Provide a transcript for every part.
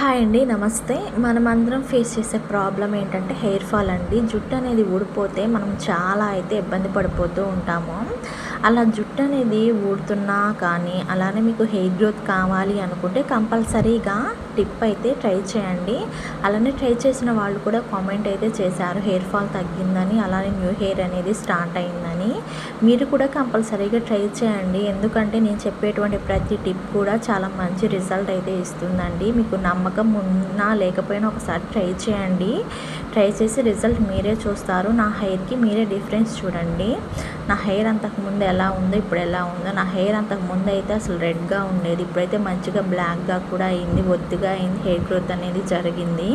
Hi అండి. నమస్తే. మనమందరం ఫేస్ చేసే ప్రాబ్లమ్ ఏంటంటే హెయిర్ ఫాల్ అండి. జుట్టు అనేది ఊడిపోతే మనం చాలా అయితే ఇబ్బంది పడిపోతూ ఉంటాము. అలా జుట్టు అనేది ఊడుతున్నా కానీ, అలానే మీకు హెయిర్ గ్రోత్ కావాలి అనుకుంటే కంపల్సరీగా టిప్ అయితే ట్రై చేయండి. అలానే ట్రై చేసిన వాళ్ళు కూడా కామెంట్ అయితే చేశారు హెయిర్ ఫాల్ తగ్గిందని, అలానే న్యూ హెయిర్ అనేది స్టార్ట్ అయిందని. మీరు కూడా కంపల్సరీగా ట్రై చేయండి. ఎందుకంటే నేను చెప్పేటువంటి ప్రతి టిప్ కూడా చాలా మంచి రిజల్ట్ అయితే ఇస్తుందండి. మీకు నమ్మకం ఉన్నా లేకపోయినా ఒకసారి ట్రై చేయండి. ట్రై చేసి రిజల్ట్ మీరే చూస్తారు. నా హెయిర్కి మీరే డిఫరెన్స్ చూడండి. నా హెయిర్ అంతకుముందు ఎలా ఉందో ఇప్పుడు ఎలా ఉందో. నా హెయిర్ అంతకుముందు అయితే అసలు రెడ్గా ఉండేది, ఇప్పుడైతే మంచిగా బ్లాక్గా కూడా అయింది, ఒత్తుగా అయింది, హెయిర్ గ్రోత్ అనేది జరిగింది.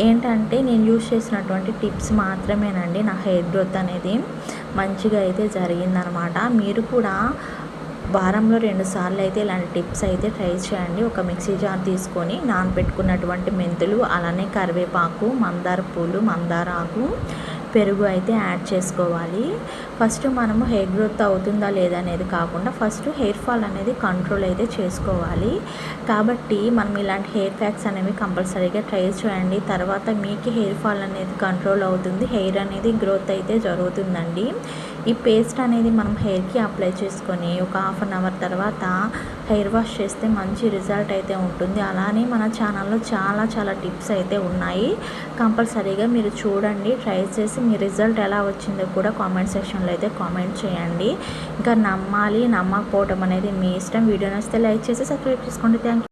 ఏంటంటే నేను యూజ్ చేసినటువంటి టిప్స్ మాత్రమేనండి నా హెయిర్ గ్రోత్ అనేది మంచిగా అయితే జరిగిందనమాట. మీరు కూడా వారంలో 2 సార్లు అయితే ఇలాంటి టిప్స్ అయితే ట్రై చేయండి. ఒక మిక్సీ జార్ తీసుకొని నానబెట్టుకున్నటువంటి మెంతులు, అలానే కరివేపాకు, మందార పూలు, మందార ఆకు, పెరుగు అయితే యాడ్ చేసుకోవాలి. ఫస్ట్ మనము హెయిర్ గ్రోత్ అవుతుందా లేదా అనేది కాకుండా ఫస్ట్ హెయిర్ ఫాల్ అనేది కంట్రోల్ అయితే చేసుకోవాలి. కాబట్టి మనం ఇలాంటి హెయిర్ ప్యాక్స్ అనేవి కంపల్సరీగా ట్రై చేయండి. తర్వాత మీకు హెయిర్ ఫాల్ అనేది కంట్రోల్ అవుతుంది, హెయిర్ అనేది గ్రోత్ అయితే జరుగుతుందండి. ఈ పేస్ట్ అనేది మనం హెయిర్కి అప్లై చేసుకొని ఒక హాఫ్ అన్ అవర్ తర్వాత హెయిర్ వాష్ చేస్తే మంచి రిజల్ట్ అయితే ఉంటుంది. అలానే మన ఛానల్లో చాలా టిప్స్ అయితే ఉన్నాయి. కంపల్సరీగా మీరు చూడండి, ట్రై చేసి మీ రిజల్ట్ ఎలా వచ్చిందో కూడా కామెంట్ సెక్షన్లో అయితే కామెంట్ చేయండి. ఇంకా నమ్మాలి నమ్మకపోవడం అనేది మీ ఇష్టం. వీడియో నచ్చితే లైక్ చేసి సబ్స్క్రైబ్ చేసుకోండి. Thank you.